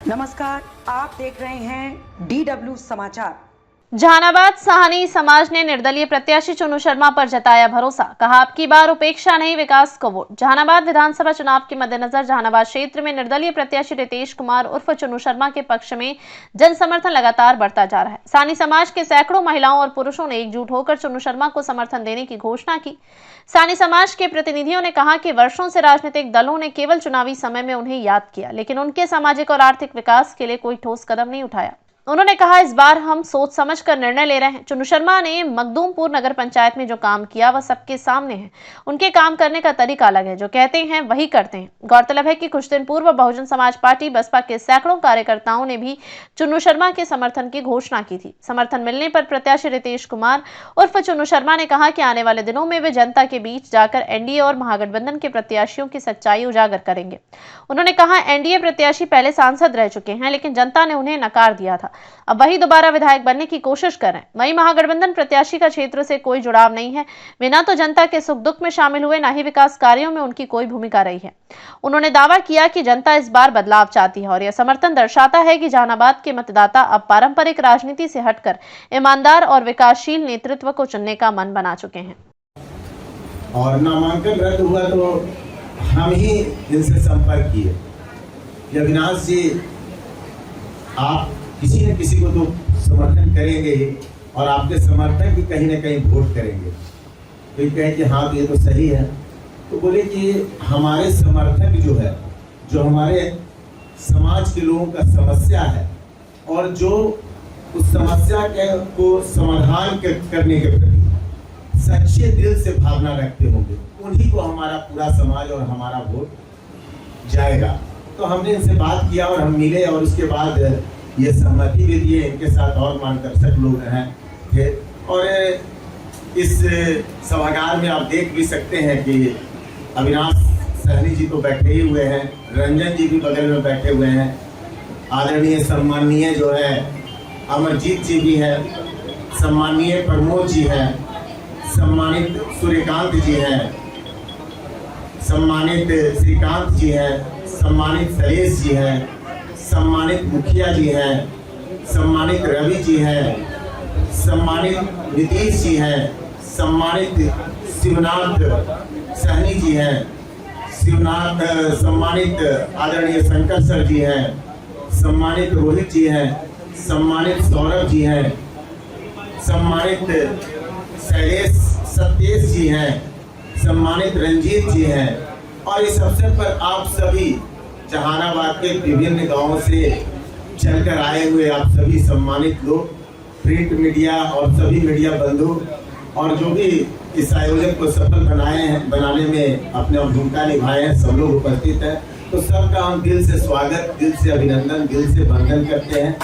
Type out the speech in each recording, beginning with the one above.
नमस्कार, आप देख रहे हैं DW समाचार। जहानाबाद साहनी समाज ने निर्दलीय प्रत्याशी चुनू शर्मा पर जताया भरोसा, कहा अब की बार उपेक्षा नहीं विकास को वोट। जहानाबाद विधानसभा चुनाव के मद्देनजर जहानाबाद क्षेत्र में निर्दलीय प्रत्याशी रितेश कुमार उर्फ चुनू शर्मा के पक्ष में जन समर्थन लगातार बढ़ता जा रहा है। साहनी समाज के सैकड़ों महिलाओं और पुरुषों ने एकजुट होकर चुनू शर्मा को समर्थन देने की घोषणा की। साहनी समाज के प्रतिनिधियों ने कहा कि वर्षों से राजनीतिक दलों ने केवल चुनावी समय में उन्हें याद किया, लेकिन उनके सामाजिक और आर्थिक विकास के लिए कोई ठोस कदम नहीं उठाया। उन्होंने कहा, इस बार हम सोच समझ कर निर्णय ले रहे हैं। चुनू शर्मा ने मखदूमपुर नगर पंचायत में जो काम किया वह सबके सामने है। उनके काम करने का तरीका अलग है, जो कहते हैं वही करते हैं। गौरतलब है कि कुछ दिन पूर्व बहुजन समाज पार्टी बसपा के सैकड़ों कार्यकर्ताओं ने भी चुनू शर्मा के समर्थन की घोषणा की थी। समर्थन मिलने पर प्रत्याशी रितेश कुमार उर्फ चुनू शर्मा ने कहा कि आने वाले दिनों में वे जनता के बीच जाकर एनडीए और महागठबंधन के प्रत्याशियों की सच्चाई उजागर करेंगे। उन्होंने कहा, एनडीए प्रत्याशी पहले सांसद रह चुके हैं, लेकिन जनता ने उन्हें नकार दिया था। अब वही दोबारा विधायक बनने की कोशिश कर रहे हैं। वही महागठबंधन प्रत्याशी का क्षेत्र से कोई जुड़ाव नहीं है। वे न तो जनता के सुख दुख में शामिल हुए, न ही विकास कार्यों में उनकी कोई भूमिका रही है। उन्होंने दावा किया कि जनता इस बार बदलाव चाहती है और यह समर्थन दर्शाता है कि जहानाबाद के मतदाता अब पारंपरिक राजनीति से हटकर ईमानदार और विकासशील नेतृत्व को चुनने का मन बना चुके हैं। और नामांकन रद्द हुआ तो हम ही इनसे संपर्क किए। अविनाश जी, आप किसी न किसी को तो समर्थन करेंगे ही और आपके समर्थक भी कहीं ना कहीं वोट करेंगे। तो ये कहे कि हाँ, तो ये तो सही है। तो बोले कि हमारे समर्थक जो है, जो हमारे समाज के लोगों का समस्या है और जो उस समस्या के को समाधान करने के प्रति सच्चे दिल से भावना रखते होंगे, उन्हीं को हमारा पूरा समाज और हमारा वोट जाएगा। तो हमने इनसे बात किया और हम मिले और उसके बाद ये सहमति भी दिए। इनके साथ और मार्गदर्शक लोग हैं थे। और इस सभागार में आप देख भी सकते हैं कि अविनाश सहनी जी तो बैठे ही हुए हैं, रंजन जी भी बगल में बैठे हुए हैं, आदरणीय सम्माननीय जो है अमरजीत जी भी हैं, सम्माननीय प्रमोद जी हैं, सम्मानित सूर्यकांत जी हैं, सम्मानित श्रीकांत जी हैं, सम्मानित सलेश जी हैं, सम्मानित मुखिया जी हैं, सम्मानित रवि जी हैं, सम्मानित नीतीश जी हैं, सम्मानित शिवनाथ सहनी जी हैं, सम्मानित आदरणीय शंकर सर जी हैं, सम्मानित रोहित जी हैं, सम्मानित सौरभ जी हैं, सम्मानित शैलेश सत्येश जी हैं, सम्मानित रंजीत जी हैं। और इस अवसर पर आप सभी जहानाबाद के विभिन्न गांवों से चलकर आए हुए आप सभी सम्मानित लोग, प्रिंट मीडिया और सभी मीडिया बंधु और जो भी इस आयोजन को सफल बनाने में अपने भूमिका निभाए हैं, सब लोग उपस्थित हैं। तो सबका हम दिल से स्वागत, दिल से अभिनंदन, दिल से वंदन करते हैं।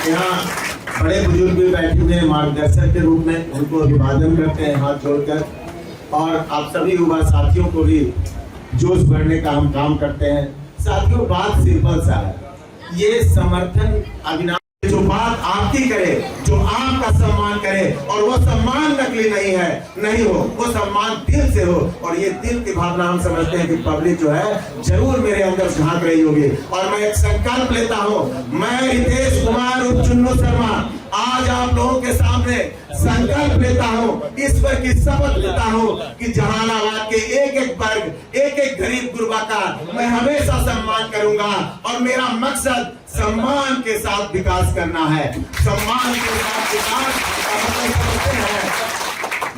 यहाँ बड़े बुजुर्ग भी बैठे हुए हैं मार्गदर्शक के रूप में, उनको अभिवादन करते हैं हाथ जोड़कर। और आप सभी युवा साथियों को भी जोश भरने का हम काम करते हैं। साथियों, बात सिंपल सा है, ये समर्थन अविनाश जो बात आपकी करे, जो आपका सम्मान करे और वो सम्मान नकली नहीं हो, वो सम्मान दिल से हो। और ये दिल की भावना हम समझते हैं कि पब्लिक जो है जरूर मेरे अंदर झांक रही होगी। और मैं एक संकल्प लेता हूँ, मैं रितेश कुमार उर्फ चुन्नू शर्मा आज आप लोगों के सामने संकल्प लेता हूँ, ईश्वर की शपथ लेता हूँ कि जहानाबाद के एक एक वर्ग, एक एक गरीब गुरबा का मैं हमेशा सम्मान करूंगा। और मेरा मकसद सम्मान के साथ विकास करना है, सम्मान के साथ विकास।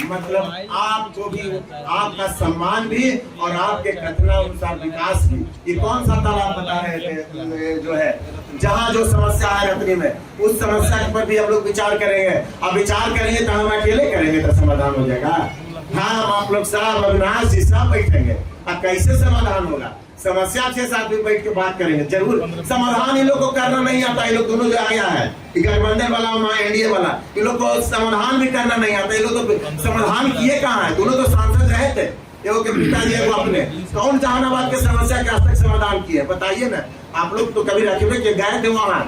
मतलब आपको भी, आपका सम्मान भी और आपके कथनानुसार विकास भी। ये कौन सा तालाब बता रहे थे जो है, जहाँ जो समस्या है रतनी में, उस समस्या पर भी हम लोग विचार करेंगे। अब विचार करेंगे तो हम अकेले करेंगे तो समाधान हो जाएगा? हाँ, आप लोग सब अविनाश जी सब बैठेंगे। अब कैसे समाधान होगा? समस्या 6 साथ भी बैठ के बात करेंगे जरूर। समाधान इन लोग को करना नहीं आता। ये लोग दोनों जो आया है, गठबंधन वाला और एनडीए वाला, इन लोग को समाधान भी करना नहीं आता। ये लोग तो समाधान किए कहाँ है? दोनों तो सांसद रहे थे, एगो के पिताजी एगो अपने। कौन जहानाबाद के समस्या के आज तक समाधान किए बताइए ना। आप लोग तो कभी रखे के गए थे वहां,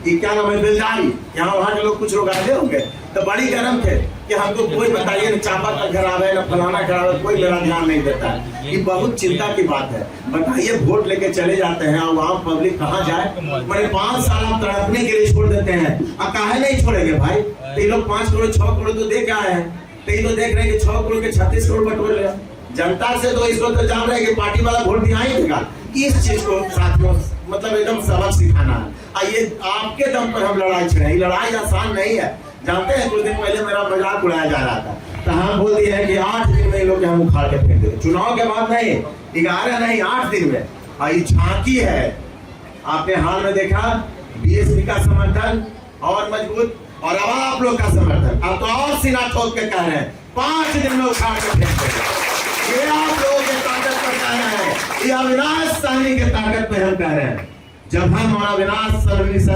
क्या नाम है, बेलदारी, यहाँ वहाँ के लोग कुछ लोग आए होंगे। तो बड़ी गर्म थे कि हमको कोई बताइए न चापा का खराब है न फलाना खराब है, कोई मेरा ध्यान नहीं देता है। ये बहुत चिंता की बात है। बताइए वोट लेके चले जाते हैं और वहाँ पब्लिक कहाँ जाए? मैंने 5 साल आप तड़पने के लिए छोड़ देते हैं। अब काहे नहीं छोड़ेंगे भाई? तो ये लोग 5 करोड़ 6 करोड़ तो दे के आए हैं, तो ये तो देख रहे हैं कि 6 करोड़ के 36 करोड़ बटोर ले। जनता से तो इसको तो जान रहे हैं कि पार्टी वाला वोट भी आई देगा। इस चीज को साथियों मतलब एकदम सबक सिखाना है। ये आपके दम पर हम लड़ाई छड़े, लड़ाई आसान नहीं है। जानते हैं कुछ दिन पहले मेरा मजाक उड़ाया जा रहा था, तो हम बोल दिए हैं कि 8 दिन में लोग हम उखाड़ के फेंक देंगे। चुनाव के बाद नहीं, 11 नहीं 8 दिन में। और ये झांकी है, आपने हाल में देखा बीएसपी का समर्थन और मजबूत और अब आप लोग का समर्थन। अब तो और सीना ठोक के कह रहे हैं 5 दिन में उखाड़ के फेंक देंगे। ये आप लोगों के ताकत पर कह रहे हैं, ये अविनाश सहनी के ताकत पे हम कह रहे हैं। जब हम अविनाश सहनी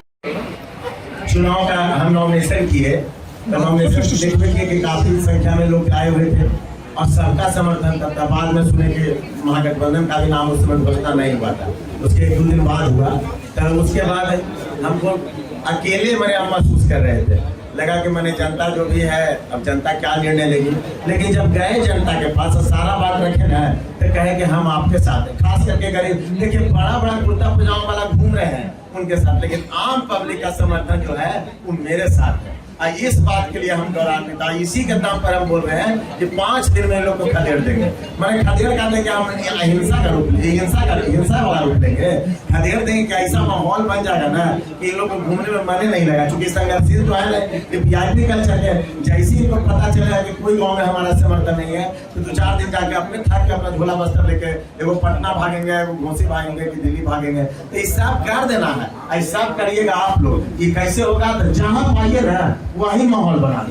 चुनाव का हम नॉमिनेशन किए तो नॉमिनेशन देखने के काफी संख्या में लोग आए हुए थे और सबका समर्थन था। बाद में सुने कि महागठबंधन का भी नाम उस समय घोषणा नहीं हुआ था, उसके 1-2 दिन बाद हुआ। तो उसके बाद हमको अकेले मैंने महसूस कर रहे थे, लगा कि मैंने जनता जो भी है अब जनता क्या निर्णय लेगी। लेकिन जब गए जनता के पास सारा बात रखे ना तो कहे कि हम आपके साथ हैं। खास करके गरीब देखिए बड़ा कुर्ता पजामा वाला घूम रहे हैं उनके साथ, लेकिन आम पब्लिक का समर्थन जो है वो मेरे साथ है। इस बात के लिए हम गौरवान्वित हैं। इसी के दाम पर हम बोल रहे हैं कि 5 दिन में लोग को खदेड़ देंगे। मैंने खदेड़ का देंगे, हम अहिंसा का रूप लेंगे, हिंसा वाला रूप लेंगे, खदेड़ देंगे। क्या ऐसा माहौल बन जाएगा ना कि इन लोग को घूमने में मन नहीं लगा। क्योंकि संघर्षित जो है ना ये वीआईपी कल्चर है। जैसे ही इनको पता चलेगा कि कोई गाँव में हमारा समर्थन नहीं है तो 2-4 दिन जाके अपने थक के अपना झोला बस्तर लेके एगो पटना भागेंगे, एगो घोसी भागेंगे कि दिल्ली भागेंगे। तो ये सब कर देना है, ऐसा करिएगा आप लोग। ये कैसे होगा? तो जहाँ पाइए ना वही माहौल बना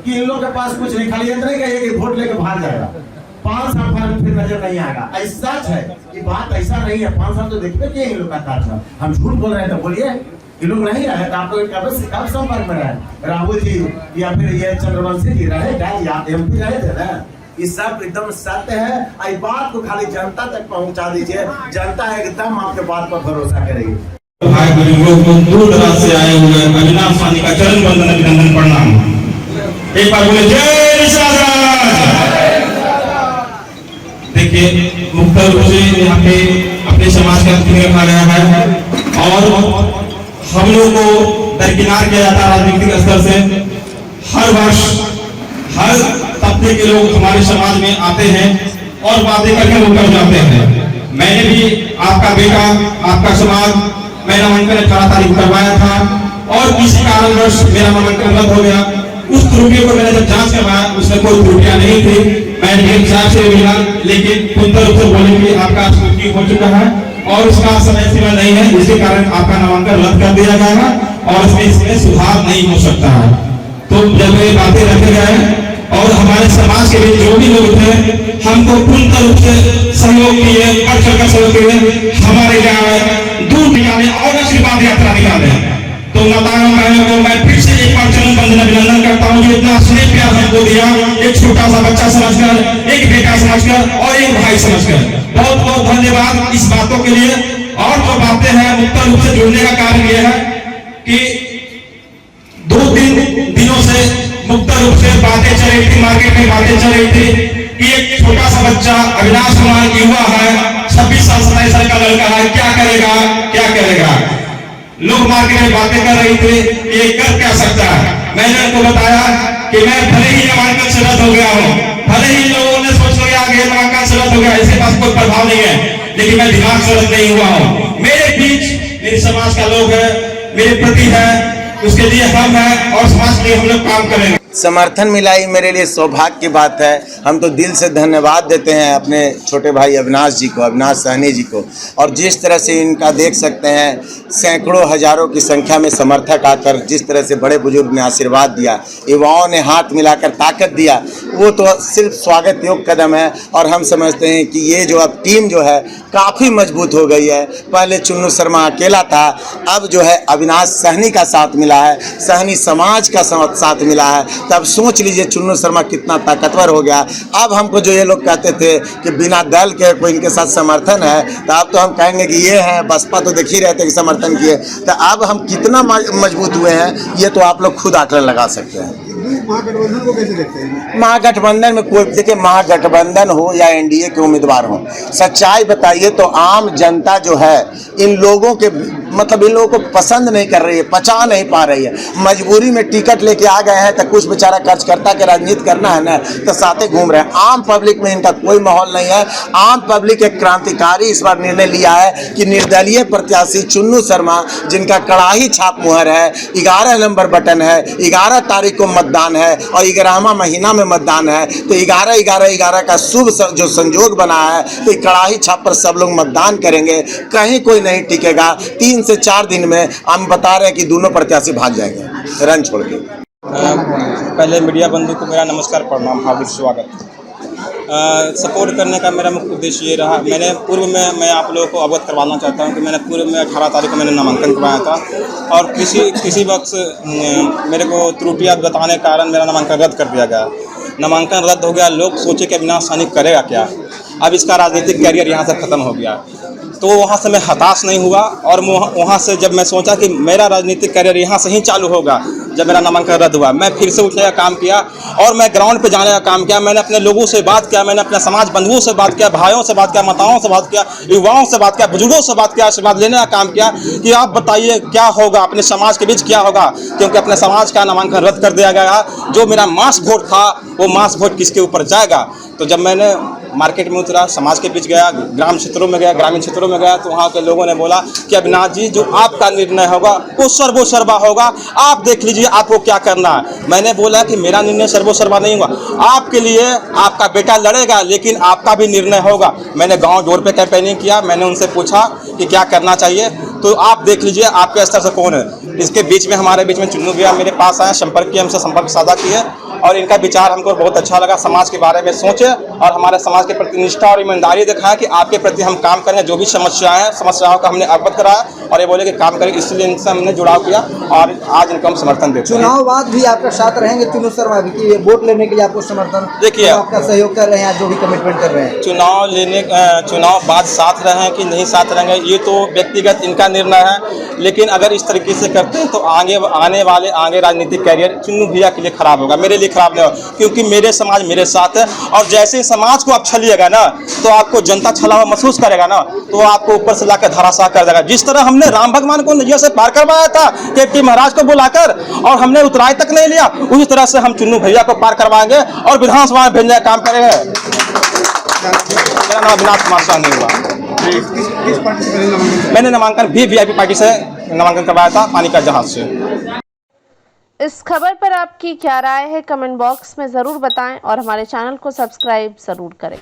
कि इन लोग के पास कुछ नहीं, खाली इतना ही कहिए कि वोट लेके भाग जाएगा। 5 साल बाद फिर नजर नहीं आएगा। ऐसा है ये बात, ऐसा नहीं है। 5 साल तो देखते कि इन लोग का कार्य हम झूठ बोल रहे हैं तो बोलिए ये लोग नहीं रहे तो आप लोग कब संपर्क में रहे? राहुल जी या फिर ये चंद्रवंशी जी रहे क्या? या एमपी रहे थे ना? ये सब एकदम सत्य है। इस बात को खाली जनता तक पहुंचा दीजिए, जनता एकदम आपके बात पर भरोसा करेगी। भाई बुजुर्गों को दूर दराज से आए हुए अविनाश सहनी का चरण वंदन अभिनंदन प्रणाम। एक बार बोले जय निषाद। देखिए मुख्य रूप से यहाँ पे अपने समाज का प्रतिनिधित्व रखा गया है और हम लोग को दरकिनार किया जाता है राजनीतिक स्तर से। हर वर्ष हर तबके के लोग हमारे समाज में आते हैं और बातें करके मुकर जाते हैं। मैंने भी आपका बेटा आपका समाज मैं नामांकन 18 तारीख करवाया था और किसी कारणवश मेरा नामांकन रद्द हो गया। उस त्रुटियों को मैंने जब जांच करवाया उसमें कोई त्रुटियां नहीं थी, मैं एक हिसाब से मिला। लेकिन पूर्ण रूप से बोले कि आपका स्क्रूटनी हो चुका है और उसका समय सीमा नहीं है, जिसके कारण आपका नामांकन रद्द कर दिया गया है और इसमें सुधार नहीं हो सकता है। तो जब ये बातें रखे गए और हमारे समाज के बीच जो भी लोग थे हमको पूर्ण रूप से सहयोग किए, बढ़ चढ़ कर सहयोग किए। हमारे यहाँ दूर निकाले और आशीर्वाद यात्रा निकाले। तो माताओं बहनों को मैं फिर से एक बार चरण वंदन अभिनंदन करता हूँ जो इतना स्नेह प्यार हमको दिया, एक छोटा सा बच्चा समझकर, एक बेटा समझकर और एक भाई समझकर। बहुत बहुत धन्यवाद इस बातों के लिए। और जो बातें हैं मुक्त रूप से जुड़ने का कारण यह है कि 2-3 दिनों से मुक्त रूप से बातें चल रही थी, मार्केट में बातें चल रही थी कि एक छोटा सा बच्चा अविनाश कुमार युवा है, 26 साल 27 साल का लड़का है, क्या करेगा क्या करेगा। लोग मार्केट में बातें कर रही थी ये कर क्या सकता है। मैंने उनको बताया कि मैं भले ही नामांकन से रद्द हो गया हूँ, भले ही लोगों ने सोच लिया कि नामांकन से रद्द हो गया, इसके पास कोई प्रभाव नहीं है, लेकिन मैं दिमाग से रद्द नहीं हुआ हूँ। मेरे बीच मेरे समाज का लोग है, मेरे प्रति है, उसके लिए हम हैं और समाज के लिए हम लोग काम करेंगे। समर्थन मिला ही मेरे लिए सौभाग्य की बात है। हम तो दिल से धन्यवाद देते हैं अपने छोटे भाई अविनाश जी को, अविनाश सहनी जी को। और जिस तरह से इनका देख सकते हैं सैकड़ों हजारों की संख्या में समर्थक आकर जिस तरह से बड़े बुजुर्ग ने आशीर्वाद दिया, युवाओं ने हाथ मिलाकर ताकत दिया, वो तो सिर्फ स्वागत योग्य कदम है। और हम समझते हैं कि ये जो अब टीम जो है काफ़ी मजबूत हो गई है। पहले चुन्नू शर्मा अकेला था, अब जो है अविनाश सहनी का साथ मिला है, सहनी समाज का साथ मिला है। तो अब सोच लीजिए चुन्नू शर्मा कितना ताकतवर हो गया। अब हमको जो ये लोग कहते थे कि बिना दल के कोई इनके साथ समर्थन है, तो अब तो हम कहेंगे कि ये है बसपा, तो देख ही रहे थे कि समर्थन किए। तो अब हम कितना मजबूत हुए हैं ये तो आप लोग खुद आकलन लगा सकते हैं। महागठबंधन को कैसे देखते हैं? महागठबंधन में कोई, देखिए महागठबंधन हो या एनडीए के उम्मीदवार हो, सच्चाई बताइए तो आम जनता जो है इन लोगों के मतलब इन लोगों को पसंद नहीं कर रही है, पचा नहीं पा रही है। मजबूरी में टिकट लेके आ गए हैं तो कुछ बेचारा कर्जकर्ता के राजनीति करना है ना, तो साथे घूम रहे हैं। आम पब्लिक में इनका कोई माहौल नहीं है। आम पब्लिक एक क्रांतिकारी इस बार निर्णय लिया है कि निर्दलीय प्रत्याशी चुन्नू शर्मा, जिनका कड़ाही छाप मुहर है, 11 नंबर बटन है, 11 तारीख को मतदान है और 11वां महीना में मतदान है, तो 11-11-11 का शुभ जो संजोग बना है, तो कड़ाही छाप पर सब लोग मतदान करेंगे। कहीं कोई नहीं टिकेगा। 3 से 4 दिन में हम बता रहे हैं कि दोनों प्रत्याशी भाग जाएंगे रन छोड़ के। पहले मीडिया बंधु को मेरा नमस्कार, प्रणाम, हार्दिक स्वागत। सपोर्ट करने का मेरा मुख्य उद्देश्य ये रहा, मैंने पूर्व में मैं आप लोगों को अवगत करवाना चाहता हूँ कि मैंने पूर्व में 18 तारीख को मैंने नामांकन करवाया था और किसी वक्त मेरे को त्रुटियाँ बताने के कारण मेरा नामांकन रद्द कर दिया गया। नामांकन रद्द हो गया, लोग सोचे कि अविनाश सहनी करेगा क्या, अब इसका राजनीतिक कैरियर यहाँ से ख़त्म हो गया। तो वहाँ से मैं हताश नहीं हुआ और वहाँ से जब मैं सोचा कि मेरा राजनीतिक करियर यहाँ से ही चालू होगा, जब मेरा नामांकन रद्द हुआ, मैं फिर से उठने का काम किया और मैं ग्राउंड पे जाने का काम किया। मैंने अपने लोगों से बात किया, मैंने अपने समाज बंधुओं से बात किया, भाइयों से बात किया, माताओं से बात किया, युवाओं से बात किया, बुजुर्गों से बात किया, आशीर्वाद लेने का काम किया कि आप बताइए क्या होगा, अपने समाज के बीच क्या होगा, क्योंकि अपने समाज का नामांकन रद्द कर दिया गया। जो मेरा मास वोट था वो मास वोट किसके ऊपर जाएगा। तो जब मैंने मार्केट में उतरा, समाज के बीच गया, ग्रामीण क्षेत्रों में गया, तो वहाँ के लोगों ने बोला कि अविनाश जी जो आपका निर्णय होगा वो सर्वोसर्वा होगा, आप देख लीजिए आपको क्या करना है। मैंने बोला कि मेरा निर्णय सर्वोसर्वा नहीं होगा, आपके लिए आपका बेटा लड़ेगा लेकिन आपका भी निर्णय होगा। मैंने गाँव जोर पे कैंपेनिंग किया, मैंने उनसे पूछा कि क्या करना चाहिए, तो आप देख लीजिए आपके स्तर से कौन है। इसके बीच में हमारे बीच में चुन्नू भैया मेरे पास आए, संपर्क किए, हमसे संपर्क साझा किए और इनका विचार हमको बहुत अच्छा लगा। समाज के बारे में सोचे और हमारे समाज के प्रति निष्ठा और ईमानदारी दिखाया कि आपके प्रति हम काम करें, जो भी समस्याएं हैं समस्याओं का हमने अवगत कराया और ये बोले कि काम करें, इसलिए इनसे हमने जुड़ाव किया और आज इनको हम समर्थन देते हैं। चुनाव बाद भी आपका साथ रहेंगे चुन्नू शर्मा भी कि वोट लेने के लिए आपको समर्थन, देखिए आपका सहयोग कर रहे हैं, जो भी कमिटमेंट कर रहे हैं। चुनाव बाद साथ रहें कि नहीं साथ रहेंगे ये तो व्यक्तिगत इनका निर्णय है, लेकिन अगर इस तरीके से करते हैं तो आगे राजनीतिक कैरियर चुन्नू भैया के लिए खराब होगा, मेरे लिए खराब नहीं होगा, क्योंकि मेरे समाज मेरे साथ है। और जैसे ही समाज को आप छलिएगा ना तो आपको जनता छला हुआ महसूस करेगा ना, तो आपको ऊपर से लाकर धराशाह कर देगा। जिस तरह हमने राम भगवान को नदिया से पार करवाया था केपी महाराज को बुलाकर और हमने उतराई तक नहीं लिया, उसी तरह से हम चुन्नू भैया को पार करवाएंगे और विधानसभा में भेजने का काम करेंगे। मेरा नाम अविनाश कुमार सहनी हुआ। किस पार्टी से नामांकन? मैंने नामांकन वीआईपी पार्टी से नामांकन करवाया था, पानी का जहाज से। इस खबर पर आपकी क्या राय है कमेंट बॉक्स में ज़रूर बताएं और हमारे चैनल को सब्सक्राइब ज़रूर करें।